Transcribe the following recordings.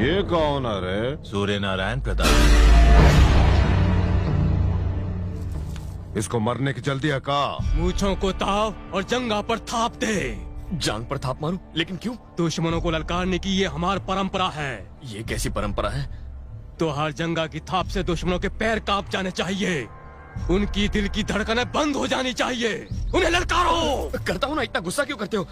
ये कौन है रे? सूर्य नारायण प्रताप। इसको मरने की जल्दी है का? मूंछों को ताव और जंगा पर थाप दे। जांग पर थाप मारूं? लेकिन क्यों? दुश्मनों को ललकारने की ये हमारी परंपरा है। ये कैसी परंपरा है? तो हर जंगा की थाप से दुश्मनों के पैर कांप जाने चाहिए, उनकी दिल की धड़कनें बंद हो जानी चाहिए। उन्हें ललकारो। करता हूँ ना, इतना गुस्सा क्यों करते हो?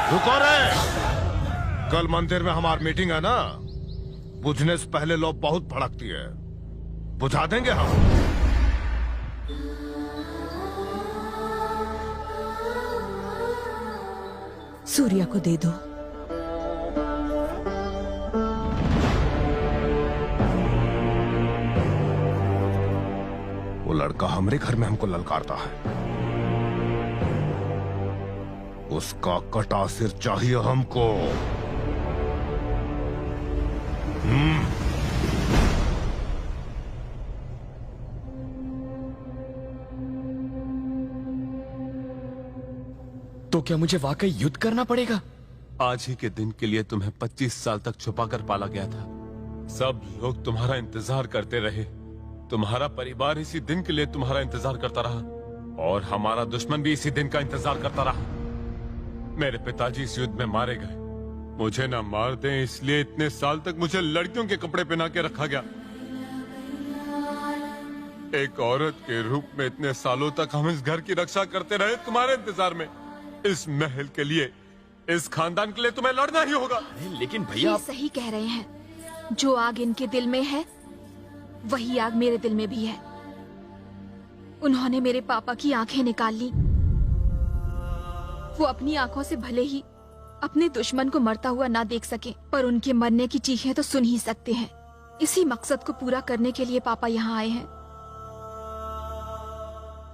रुको रे! कल मंदिर में हमारी मीटिंग है ना, बुझने से पहले लोग बहुत भड़कती है, बुझा देंगे हम। सूर्या को दे दो। वो लड़का हमारे घर में हमको ललकारता है, उसका कटा सिर चाहिए हमको। तो क्या मुझे वाकई युद्ध करना पड़ेगा? आज ही के दिन के लिए तुम्हें 25 साल तक छुपा कर पाला गया था। सब लोग तुम्हारा इंतजार करते रहे, तुम्हारा परिवार इसी दिन के लिए तुम्हारा इंतजार करता रहा, और हमारा दुश्मन भी इसी दिन का इंतजार करता रहा। मेरे पिताजी इस युद्ध में मारे गए, मुझे ना मार दें इसलिए इतने साल तक मुझे लड़कियों के कपड़े पहना के रखा गया। एक औरत के रूप में इतने सालों तक हम इस घर की रक्षा करते रहे तुम्हारे इंतजार में। इस महल के लिए, इस खानदान के लिए तुम्हें लड़ना ही होगा। लेकिन भैया, ये सही कह रहे हैं। जो आग इनके दिल में है, वही आग मेरे दिल में भी है। उन्होंने मेरे पापा की आंखें निकाल ली। वो अपनी आंखों से भले ही अपने दुश्मन को मरता हुआ ना देख सके, पर उनके मरने की चीखें तो सुन ही सकते हैं। इसी मकसद को पूरा करने के लिए पापा यहाँ आए हैं।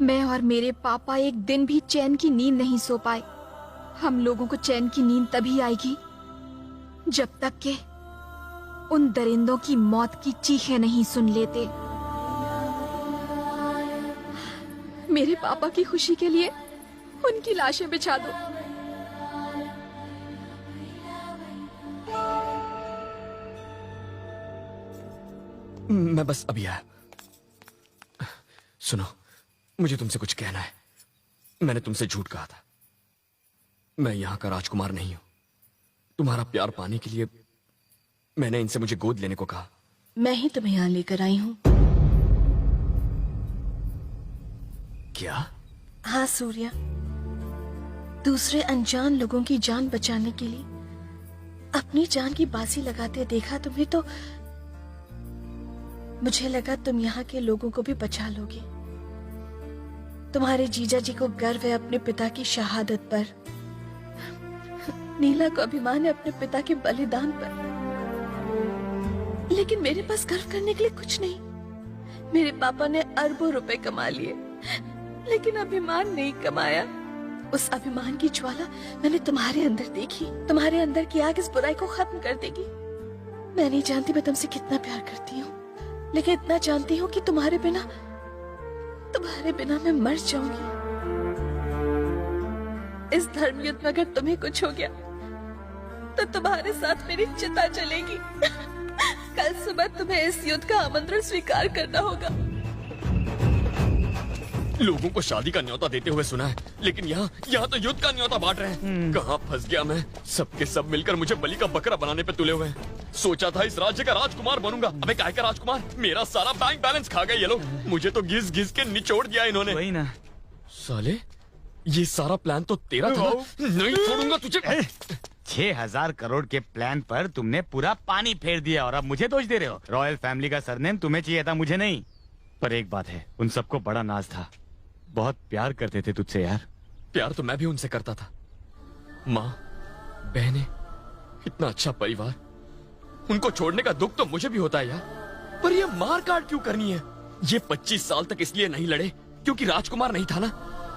मैं और मेरे पापा एक दिन भी चैन की नींद नहीं सो पाए। हम लोगों को चैन की नींद तभी आएगी जब तक के उन दरिंदों की मौत की चीखें नहीं सुन लेते। मेरे पापा की खुशी के लिए उनकी लाशें बिछा दो। मैं बस अभी आया। सुनो, मुझे तुमसे कुछ कहना है। मैंने तुमसे झूठ कहा था। मैं यहाँ का राजकुमार नहीं हूँ। तुम्हारा प्यार पाने के लिए मैंने इनसे मुझे गोद लेने को कहा। मैं ही तुम्हें यहाँ लेकर आई हूँ। क्या? हाँ सूर्या, दूसरे अनजान लोगों की जान बचाने के लिए अपनी जान की बाजी लगाते देखा तुम्हें, तो मुझे लगा तुम यहाँ के लोगों को भी बचा लोगे। तुम्हारे जीजा जी को गर्व है अपने पिता की शहादत पर, नीला को अभिमान है अपने पिता के बलिदान पर, लेकिन मेरे पास गर्व करने के लिए कुछ नहीं। मेरे पापा ने अरबों रुपए कमा लिए, लेकिन अभिमान नहीं कमाया। उस अभिमान की ज्वाला मैंने तुम्हारे अंदर देखी। तुम्हारे अंदर की आग इस बुराई को खत्म कर देगी। मैं नहीं जानती मैं तुमसे कितना प्यार करती हूँ, लेकिन इतना जानती हूँ कि तुम्हारे बिना मैं मर जाऊंगी। इस धर्म युद्ध में अगर तुम्हें कुछ हो गया तो तुम्हारे साथ मेरी चिता चलेगी। कल सुबह तुम्हें इस युद्ध का आमंत्रण स्वीकार करना होगा। लोगों को शादी का न्योता देते हुए सुना है, लेकिन यहाँ तो युद्ध का न्योता बांट रहे हैं। कहाँ फंस गया मैं? सबके सब मिलकर मुझे बलि का बकरा बनाने पे तुले हुए हैं। सोचा था इस राज्य का राजकुमार बनूंगा। अबे काहे का राजकुमार? मेरा सारा बैंक बैलेंस खा गए ये लोग। मुझे तो घिस घिस के निचोड़ दिया इन्होंने। वही ना साले, ये सारा प्लान तो तेरा था। नहीं छोड़ूंगा तुझे। 6,000 करोड़ के प्लान पर तुमने पूरा पानी फेर दिया और अब मुझे दोष दे रहे हो। रॉयल फैमिली का सरनेम तुम्हें चाहिए था, मुझे नहीं। पर एक बात है, उन सबको बड़ा नाज था, बहुत प्यार करते थे तुझसे यार। प्यार तो मैं भी उनसे करता था। माँ, बहनें, इतना अच्छा परिवार, उनको छोड़ने का दुख तो मुझे भी होता है यार। पर ये मार काट क्यों करनी है? ये 25 साल तक इसलिए नहीं लड़े क्योंकि राजकुमार नहीं था ना।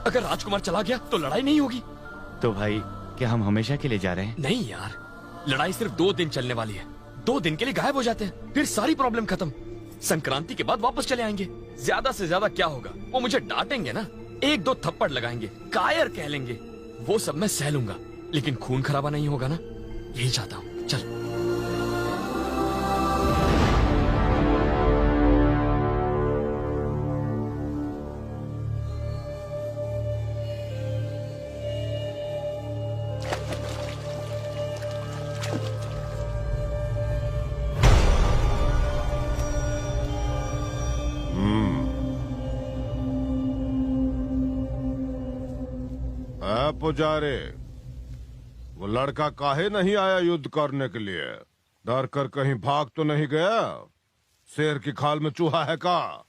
अगर राजकुमार चला गया तो लड़ाई नहीं होगी। तो भाई, क्या हम हमेशा के लिए जा रहे हैं? नहीं यार, लड़ाई सिर्फ 2 दिन चलने वाली है। 2 दिन के लिए गायब हो जाते हैं, फिर सारी प्रॉब्लम खत्म। संक्रांति के बाद वापस चले आएंगे। ज्यादा से ज्यादा क्या होगा, वो मुझे डांटेंगे ना, 1-2 थप्पड़ लगाएंगे, कायर कह लेंगे, वो सब मैं सह लूंगा, लेकिन खून खराबा नहीं होगा ना, यही चाहता हूँ। चल। पुजारी, वो लड़का काहे नहीं आया युद्ध करने के लिए? डर कर कहीं भाग तो नहीं गया? शेर की खाल में चूहा है का?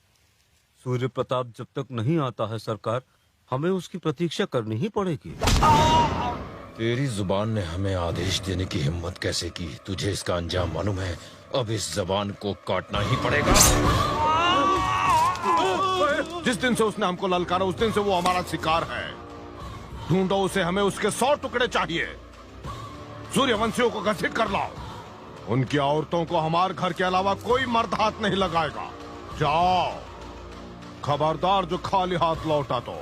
सूर्य प्रताप जब तक नहीं आता है सरकार, हमें उसकी प्रतीक्षा करनी ही पड़ेगी। तेरी जुबान ने हमें आदेश देने की हिम्मत कैसे की? तुझे इसका अंजाम मालूम है। अब इस जबान को काटना ही पड़ेगा। जिस दिन से उसने हमको ललकारा उस दिन से वो हमारा शिकार है। ढूंढो उसे, हमें उसके 100 टुकड़े चाहिए। सूर्यवंशियों को घसीट कर लाओ। उनकी औरतों को हमारे घर के अलावा कोई मर्द हाथ नहीं लगाएगा। जाओ, खबरदार जो खाली हाथ लौटा तो।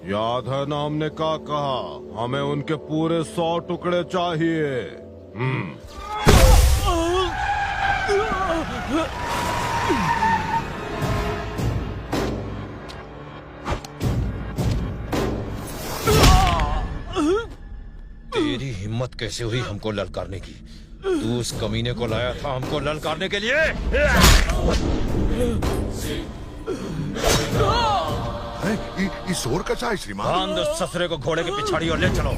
याद है ना हमने क्या कहा? हमें उनके पूरे 100 टुकड़े चाहिए। तेरी हिम्मत कैसे हुई हमको ललकारने की? तू उस कमीने को लाया था हमको ललकारने के लिए? इस और का चाहे श्रीमान। बांध उस ससुरे को घोड़े के पिछाड़ी और ले चलो।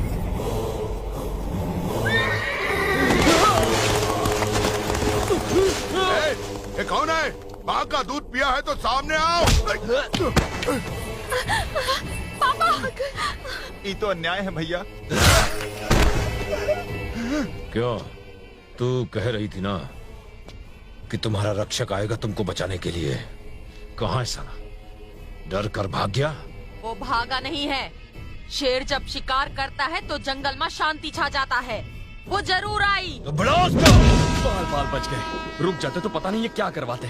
ये कौन है? माँ का दूध पिया है तो सामने आओ। पापा, ये तो अन्याय है भैया। क्यों? तू कह रही थी ना कि तुम्हारा रक्षक आएगा तुमको बचाने के लिए। कहाँ है साला? डर कर भाग गया? वो भागा नहीं है। शेर जब शिकार करता है तो जंगल में शांति छा जाता है। वो जरूर आई। तो बुलाओ उसको। बाल बाल बच गए। रुक जाते तो पता नहीं ये क्या करवाते।